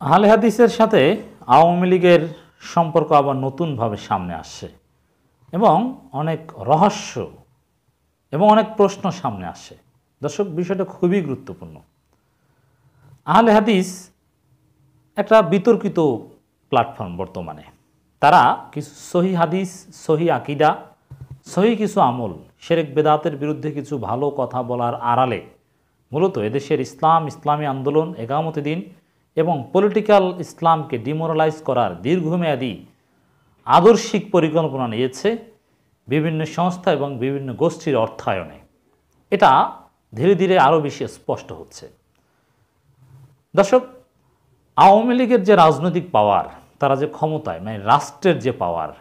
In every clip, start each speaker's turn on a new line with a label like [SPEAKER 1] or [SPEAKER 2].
[SPEAKER 1] আহলে হাদিসের সাথে আওয়ামী লীগের সম্পর্ক আবার নতুনভাবে সামনে আসছে এবং অনেক রহস্য এবং অনেক প্রশ্ন সামনে আসে। দর্শক, বিষয়টা খুবই গুরুত্বপূর্ণ। আহলে হাদিস একটা বিতর্কিত প্ল্যাটফর্ম বর্তমানে। তারা কিছু সহি হাদিস, সহি আকিদা, সহি কিছু আমল, শিরক বেদাতের বিরুদ্ধে কিছু ভালো কথা বলার আড়ালে মূলত এদেশের ইসলামী আন্দোলন, একামতে দিন এবং পলিটিক্যাল ইসলামকে ডিমোরালাইজ করার দীর্ঘমেয়াদী আদর্শিক পরিকল্পনা নিয়েছে বিভিন্ন সংস্থা এবং বিভিন্ন গোষ্ঠীর অর্থায়নে। এটা ধীরে ধীরে আরও বেশি স্পষ্ট হচ্ছে। দর্শক, আওয়ামী লীগের যে রাজনৈতিক পাওয়ার, তারা যে ক্ষমতায়, মানে রাষ্ট্রের যে পাওয়ার,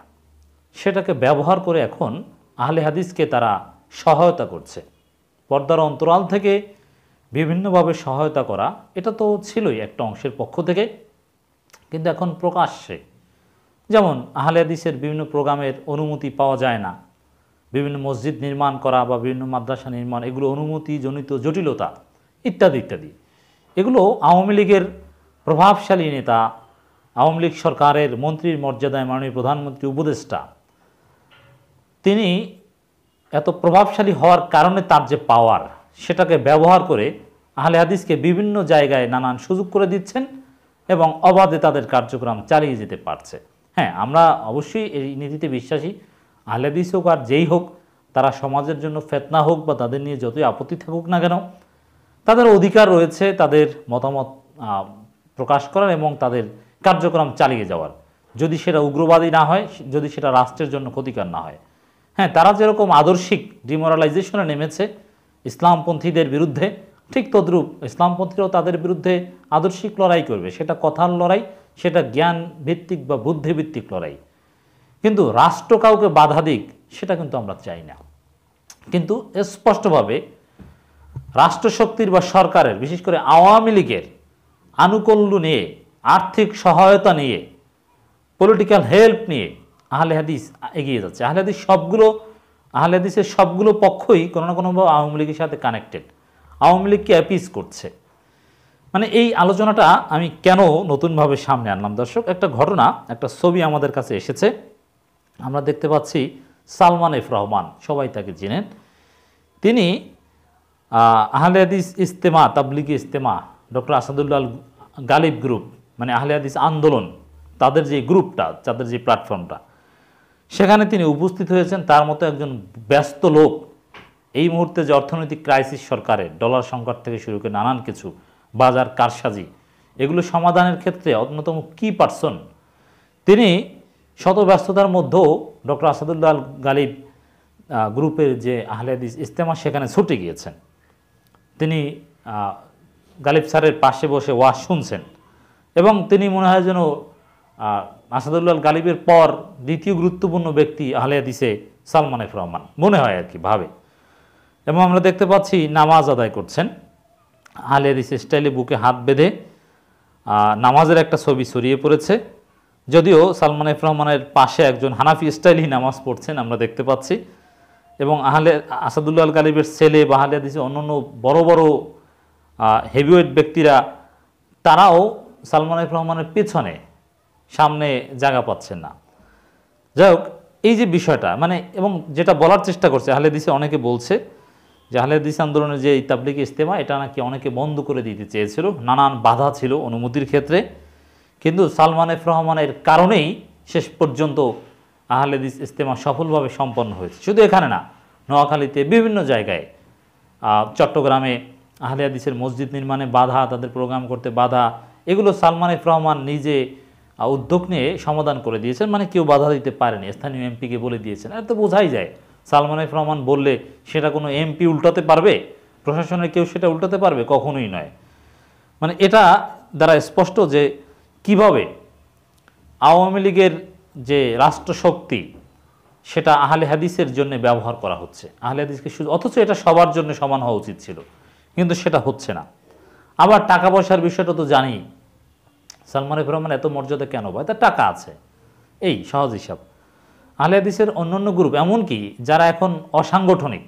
[SPEAKER 1] সেটাকে ব্যবহার করে এখন আহলে হাদিসকে তারা সহায়তা করছে। পর্দার অন্তরাল থেকে বিভিন্নভাবে সহায়তা করা, এটা তো ছিলই একটা অংশের পক্ষ থেকে, কিন্তু এখন প্রকাশ্যে, যেমন আহলে হাদিসের বিভিন্ন প্রোগ্রামের অনুমতি পাওয়া যায় না, বিভিন্ন মসজিদ নির্মাণ করা বা বিভিন্ন মাদ্রাসা নির্মাণ, এগুলো অনুমতিজনিত জটিলতা ইত্যাদি ইত্যাদি, এগুলো আওয়ামী লীগের প্রভাবশালী নেতা, আওয়ামী লীগ সরকারের মন্ত্রীর মর্যাদায় মাননীয় প্রধানমন্ত্রী উপদেষ্টা, তিনি এত প্রভাবশালী হওয়ার কারণে তার যে পাওয়ার, সেটাকে ব্যবহার করে আহলে হাদিসকে বিভিন্ন জায়গায় নানান সুযোগ করে দিচ্ছেন এবং অবাধে তাদের কার্যক্রম চালিয়ে যেতে পারছে। হ্যাঁ, আমরা অবশ্যই এই নীতিতে বিশ্বাসী। আহলে হাদিস হোক আর যেই হোক, তারা সমাজের জন্য ফিতনা হোক বা তাদের নিয়ে যতই আপত্তি থাকুক না কেন, তাদের অধিকার রয়েছে তাদের মতামত প্রকাশ করার এবং তাদের কার্যক্রম চালিয়ে যাওয়ার, যদি সেটা উগ্রবাদী না হয়, যদি সেটা রাষ্ট্রের জন্য ক্ষতিকর না হয়। হ্যাঁ, তারা যেরকম আদর্শিক ডিমোরালাইজেশনে নেমেছে ইসলামপন্থীদের বিরুদ্ধে, ঠিক তদ্রূপ ইসলামপন্থীরাও তাদের বিরুদ্ধে আদর্শিক লড়াই করবে। সেটা কথার লড়াই, সেটা জ্ঞান ভিত্তিক বা বুদ্ধিভিত্তিক লড়াই। কিন্তু রাষ্ট্র কাউকে বাধা দিক, সেটা কিন্তু আমরা চাই না। কিন্তু স্পষ্টভাবে রাষ্ট্রশক্তির বা সরকারের, বিশেষ করে আওয়ামী লীগের আনুকূল্য নিয়ে, আর্থিক সহায়তা নিয়ে, পলিটিক্যাল হেল্প নিয়ে আহলে হাদিস এগিয়ে যাচ্ছে। আহলে হাদিসের সবগুলো পক্ষই কোনো না কোনোভাবে আওয়ামী লীগের সাথে কানেক্টেড, আওয়ামী লীগকে অ্যাপিস করছে। মানে এই আলোচনাটা আমি কেন নতুনভাবে সামনে আনলাম দর্শক, একটা ঘটনা, একটা ছবি আমাদের কাছে এসেছে। আমরা দেখতে পাচ্ছি সালমান এফ রহমান, সবাই তাকে চিনেন। তিনি আহলে হাদিস ইজতেমা, তাবলিগি ইজতেমা, ডক্টর আসাদুল্লাহ গালিব গ্রুপ, মানে আহলে হাদিস আন্দোলন, তাদের যে গ্রুপটা, তাদের যে প্ল্যাটফর্মটা, সেখানে তিনি উপস্থিত হয়েছেন। তার মতো একজন ব্যস্ত লোক, এই মুহূর্তে যে অর্থনৈতিক ক্রাইসিস সরকারের, ডলার সংকট থেকে শুরু করে নানান কিছু, বাজার কারসাজি, এগুলো সমাধানের ক্ষেত্রে অন্যতম কি পারসন, তিনি শত ব্যস্ততার মধ্যেও ডক্টর আসাদুল্লাহ গালিব গ্রুপের যে আহলে হাদিস ইজতেমা, সেখানে ছুটে গিয়েছেন। তিনি গালিব স্যারের পাশে বসে ওয়াজ শুনছেন এবং তিনি মনে হয় যেন আসাদুল্লাহ গালিবের পর দ্বিতীয় গুরুত্বপূর্ণ ব্যক্তি আহলে হাদিসে সালমান এফ রহমান মনে হয় আর কি, ভাবে। এবং আমরা দেখতে পাচ্ছি নামাজ আদায় করছেন আহলে হাদিসের স্টাইলে, বুকে হাত বেঁধে নামাজের একটা ছবি ছড়িয়ে পড়েছে। যদিও সালমান এফ রহমানের পাশে একজন হানাফি স্টাইলই নামাজ পড়ছেন আমরা দেখতে পাচ্ছি। এবং আসাদুল্লাহ গালিবের ছেলে বা আহলে হাদিসের অন্যান্য বড় বড় হেভিওয়েট ব্যক্তিরা, তারাও সালমান এফ রহমানের পেছনে, সামনে জায়গা পাচ্ছেন না। যাই হোক, এই যে বিষয়টা, মানে এবং যেটা বলার চেষ্টা করছে, আহলে হাদিসে অনেকে বলছে যে আহলে হাদিস আন্দোলনের যে তাবলিগি ইজতেমা, এটা নাকি অনেকে বন্ধ করে দিতে চেয়েছিল, নানান বাধা ছিল অনুমতির ক্ষেত্রে, কিন্তু সালমান এফ রহমানের কারণেই শেষ পর্যন্ত আহলে হাদিস ইজতেমা সফলভাবে সম্পন্ন হয়েছে। শুধু এখানে না, নোয়াখালীতে, বিভিন্ন জায়গায়, চট্টগ্রামে আহলে হাদিসের মসজিদ নির্মাণে বাধা, তাদের প্রোগ্রাম করতে বাধা, এগুলো সালমান এফ রহমান নিজে উদ্যোগ নিয়ে সমাধান করে দিয়েছেন। মানে কেউ বাধা দিতে পারেনি, স্থানীয় এমপিকে বলে দিয়েছেন। এটা তো বোঝাই যায়, সালমান এফ রহমান বললে সেটা কোনো এমপি উল্টাতে পারবে, প্রশাসনের কেউ সেটা উল্টাতে পারবে? কখনোই নয়। মানে এটা দ্বারা স্পষ্ট যে কিভাবে আওয়ামী লীগের যে রাষ্ট্রশক্তি, সেটা আহলে হাদিসের জন্য ব্যবহার করা হচ্ছে, আহলে হাদিসকে শুধু, অথচ এটা সবার জন্য সমান হওয়া উচিত ছিল, কিন্তু সেটা হচ্ছে না। আবার টাকা পয়সার বিষয়টা তো জানি, সালমান এফ রহমান এত মর্যাদা কেন পায়? তার টাকা আছে, এই সহজ হিসাব। আহলে হাদিসের অন্যান্য গ্রুপ, এমনকি যারা এখন অসাংগঠনিক,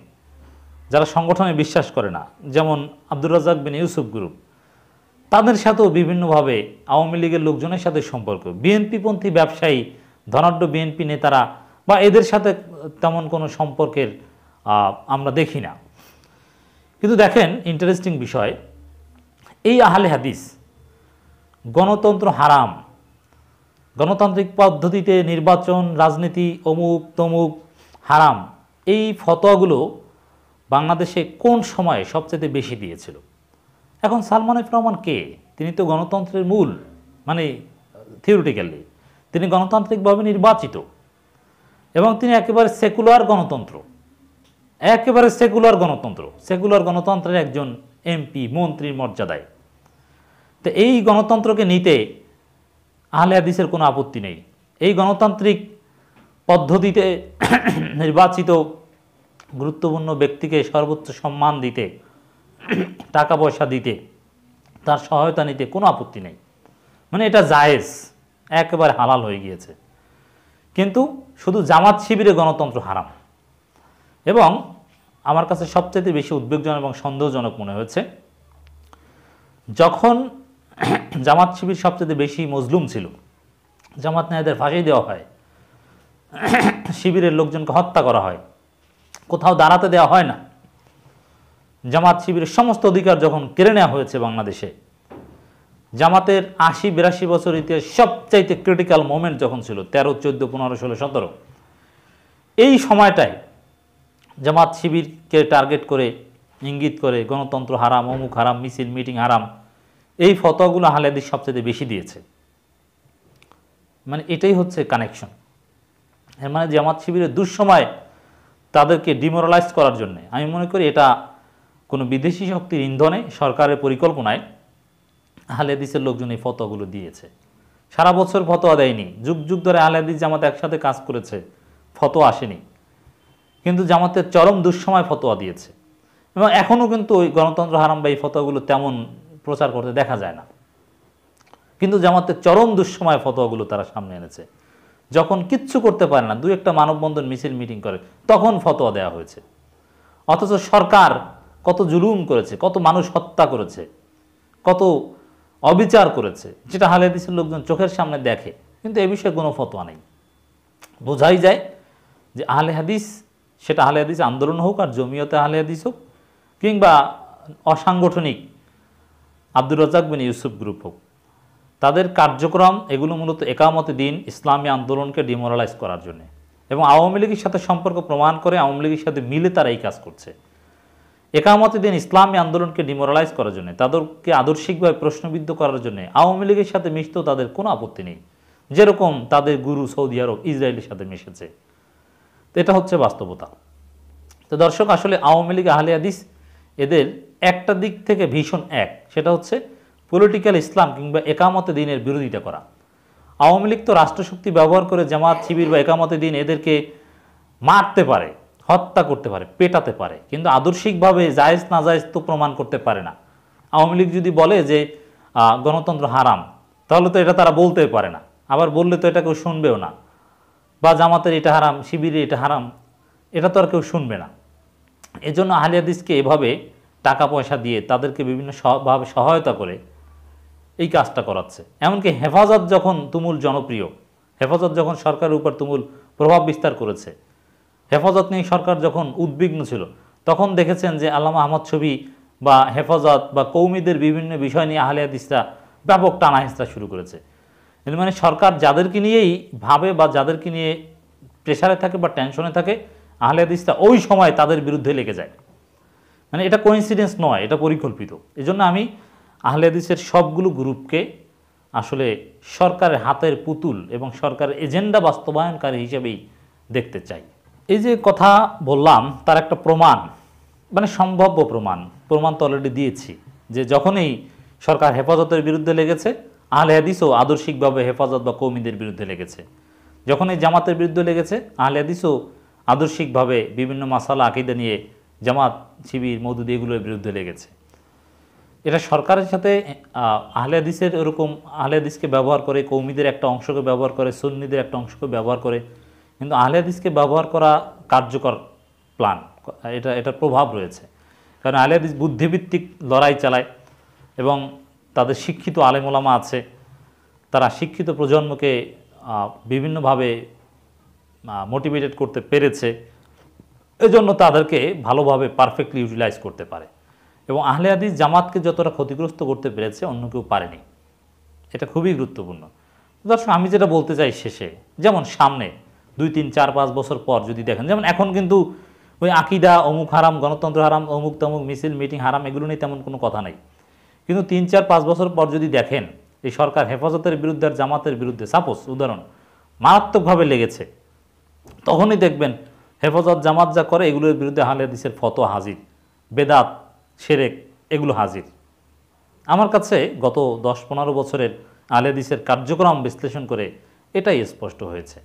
[SPEAKER 1] যারা সংগঠনে বিশ্বাস করে না, যেমন আব্দুর রাজ্জাক বিন ইউসুফ গ্রুপ, তাদের সাথেও বিভিন্নভাবে আওয়ামী লীগের লোকজনের সাথে সম্পর্ক, বিএনপিপন্থী ব্যবসায়ী ধনাঢ্য বিএনপি নেতারা বা এদের সাথে তেমন কোনো সম্পর্কের আমরা দেখি না। কিন্তু দেখেন ইন্টারেস্টিং বিষয়, এই আহলে হাদিস গণতন্ত্র হারাম, গণতান্ত্রিক পদ্ধতিতে নির্বাচন, রাজনীতি, অমুক তমুক হারাম, এই ফতোয়াগুলো বাংলাদেশে কোন সময়ে সবচেয়ে বেশি দিয়েছিল? এখন সালমান এফ রহমান কে? তিনি তো গণতন্ত্রের মূল, মানে থিওরিটিক্যালি তিনি গণতান্ত্রিকভাবে নির্বাচিত এবং তিনি একেবারে সেকুলার গণতন্ত্র, একেবারে সেকুলার গণতন্ত্রের একজন এমপি, মন্ত্রীর মর্যাদায়। তো এই গণতন্ত্রকে নিতে আহলে হাদিসের কোনো আপত্তি নেই। এই গণতান্ত্রিক পদ্ধতিতে নির্বাচিত গুরুত্বপূর্ণ ব্যক্তিকে সর্বোচ্চ সম্মান দিতে, টাকা পয়সা দিতে, তার সহায়তা নিতে কোনো আপত্তি নেই, মানে এটা জায়েজ, একেবারে হালাল হয়ে গিয়েছে। কিন্তু শুধু জামাত শিবিরে গণতন্ত্র হারাম। এবং আমার কাছে সবচেয়ে বেশি উদ্বেগজনক এবং সন্দেহজনক মনে হয়েছে যখন জামাত শিবির সবচেয়ে বেশি মজলুম ছিল, জামাত নেতাদের ফাঁসি দেওয়া হয়, শিবিরের লোকজনকে হত্যা করা হয়, কোথাও দাঁড়াতে দেওয়া হয় না, জামাত শিবিরের সমস্ত অধিকার যখন কেড়ে নেওয়া হয়েছে বাংলাদেশে, জামাতের ৮০-৮২ বছর ইতিহাস সবচাইতে ক্রিটিক্যাল মোমেন্ট যখন ছিল ১৩, ১৪, ১৫, ১৬, ১৭, এই সময়টায় জামাত শিবিরকে টার্গেট করে, ইঙ্গিত করে গণতন্ত্র হারাম, অমুক হারাম, মিছিল মিটিং হারাম, এই ফতোয়াগুলো আহলে হাদিস সবচেয়ে বেশি দিয়েছে। মানে এটাই হচ্ছে কানেকশন। এর মানে জামাত শিবিরের দুঃসময় তাদেরকে ডিমোরালাইজ করার জন্য আমি মনে করি এটা কোনো বিদেশি শক্তির ইন্ধনে, সরকারের পরিকল্পনায় আহলে হাদিসের লোকজন এই ফতোয়াগুলো দিয়েছে। সারা বছর ফতোয়া দেয়নি, যুগ যুগ ধরে আহলে হাদিস জামাত একসাথে কাজ করেছে, ফতোয়া আসেনি, কিন্তু জামাতের চরম দুঃসময় ফতোয়া দিয়েছে। এবং এখনও কিন্তু ওই গণতন্ত্র হারাম বা এই ফতোয়াগুলো তেমন প্রচার করতে দেখা যায় না, কিন্তু জামাতের চরম দুঃসময় ফতোয়াগুলো তারা সামনে এনেছে। যখন কিচ্ছু করতে পারে না, দু একটা মানববন্ধন, মিছিল মিটিং করে, তখন ফতোয়া দেওয়া হয়েছে। অথচ সরকার কত জুলুম করেছে, কত মানুষ হত্যা করেছে, কত অবিচার করেছে, যেটা আহলে হাদিসের লোকজন চোখের সামনে দেখে, কিন্তু এ বিষয়ে কোনো ফতোয়া নেই। বোঝাই যায় যে আহলে হাদিস, সেটা আহলে হাদিস আন্দোলন হোক আর জমিয়তে আহলে হাদিস হোক, কিংবা অসাংগঠনিক আব্দুর রাজ্জাক বিন ইউসুফ গ্রুপ হোক, তাদের কার্যক্রম এগুলো মূলত একামতে দিন ইসলামী আন্দোলনকে ডিমোরালাইজ করার জন্য এবং আওয়ামী লীগের সাথে সম্পর্ক প্রমাণ করে আওয়ামী লীগের সাথে মিলে তারা এই কাজ করছে। একামতে দিন ইসলামী আন্দোলনকে ডিমোরালাইজ করার জন্য, তাদেরকে আদর্শিকভাবে প্রশ্নবিদ্ধ করার জন্য আওয়ামী লীগের সাথে মিশতেও তাদের কোনো আপত্তি নেই, যেরকম তাদের গুরু সৌদি আরব, ইসরায়েলের সাথে মিশেছে। তো এটা হচ্ছে বাস্তবতা। তো দর্শক, আসলে আওয়ামী লীগ, আহলে হাদিস এদের একটা দিক থেকে ভীষণ এক, সেটা হচ্ছে পলিটিক্যাল ইসলাম কিংবা একামতে দিনের বিরোধিতা করা। আওয়ামী লীগ তো রাষ্ট্রশক্তি ব্যবহার করে জামাত শিবির বা একামতে দিন এদেরকে মারতে পারে, হত্যা করতে পারে, পেটাতে পারে, কিন্তু আদর্শিকভাবে জায়েজ না জায়েজ তো প্রমাণ করতে পারে না। আওয়ামী লীগ যদি বলে যে গণতন্ত্র হারাম, তাহলে তো এটা তারা বলতে পারে না, আবার বললে তো এটা কেউ শুনবেও না, বা জামাতের এটা হারাম, শিবিরের এটা হারাম, এটা তো আর কেউ শুনবে না। এজন্য আহলে হাদিসকে এভাবে টাকা পয়সা দিয়ে তাদেরকে বিভিন্নভাবে সহায়তা করে এই কাজটা করাচ্ছে। এমনকি হেফাজত যখন তুমুল জনপ্রিয়, হেফাজত যখন সরকারের উপর তুমুল প্রভাব বিস্তার করেছে, হেফাজত নিয়ে সরকার যখন উদ্বিগ্ন ছিল, তখন দেখেছেন যে আল্লামা আহমদ শফী বা হেফাজত বা কৌমিদের বিভিন্ন বিষয় নিয়ে আহলে হাদিসরা ব্যাপক টানাহেঁচড়া শুরু করেছে। এর মানে সরকার যাদেরকে নিয়েই ভাবে বা যাদেরকে নিয়ে প্রেশারে থাকে বা টেনশনে থাকে, আহলে হাদিসরা ওই সময় তাদের বিরুদ্ধে লেগে যায়। মানে এটা কোইন্সিডেন্স নয়, এটা পরিকল্পিত। এজন্য আমি আহলে হাদিসের সবগুলো গ্রুপকে আসলে সরকারের হাতের পুতুল এবং সরকারের এজেন্ডা বাস্তবায়নকারী হিসেবেই দেখতে চাই। এই যে কথা বললাম তার একটা প্রমাণ, মানে সম্ভাব্য প্রমাণ তো অলরেডি দিয়েছি, যে যখনই সরকার হেফাজতের বিরুদ্ধে লেগেছে, আহলে হাদিসও আদর্শিকভাবে হেফাজত বা কৌমিদের বিরুদ্ধে লেগেছে। যখনই জামাতের বিরুদ্ধে লেগেছে, আহলে হাদিসও আদর্শিকভাবে বিভিন্ন মাসালা আকীদা নিয়ে জামাত, শিবির, মওদুদি এগুলোর বিরুদ্ধে লেগেছে। এটা সরকারের সাথে আহলে হাদিসের এরকম আহলে হাদিসকে ব্যবহার করে, কৌমিদের একটা অংশকে ব্যবহার করে, সুন্নিদের একটা অংশকে ব্যবহার করে, কিন্তু আহলে হাদিসকে ব্যবহার করা কার্যকর প্ল্যান, এটার প্রভাব রয়েছে। কারণ আহলে হাদিস বুদ্ধিভিত্তিক লড়াই চালায় এবং তাদের শিক্ষিত আলেমোলামা আছে, তারা শিক্ষিত প্রজন্মকে বিভিন্নভাবে মোটিভেটেড করতে পেরেছে, এজন্য তাদেরকে ভালোভাবে পারফেক্টলি ইউটিলাইজ করতে পারে। এবং আহলে হাদিস জামাতকে যতটা ক্ষতিগ্রস্ত করতে পেরেছে অন্য কেউ পারেনি, এটা খুবই গুরুত্বপূর্ণ। দর্শক, আমি যেটা বলতে চাই শেষে, যেমন সামনে 2, 3, 4, 5 বছর পর যদি দেখেন, যেমন এখন কিন্তু ওই আকিদা অমুক হারাম, গণতন্ত্র হারাম, অমুক তমুক মিছিল মিটিং হারাম, এগুলো নিয়ে তেমন কোনো কথা নাই। কিন্তু 3, 4, 5 বছর পর যদি দেখেন এই সরকার হেফাজতের বিরুদ্ধে আর জামাতের বিরুদ্ধে, সাপোজ উদাহরণ, মারাত্মকভাবে লেগেছে, তখনই দেখবেন হেফাজত জামাত যা করে এগুলোর বিরুদ্ধে আহলে হাদিসের ফতোয়া হাজির, বেদাত শিরক এগুলো হাজির। আমার কাছে গত 10-15 বছরের আহলে হাদিসের কার্যক্রম বিশ্লেষণ করে এটাই স্পষ্ট হয়েছে।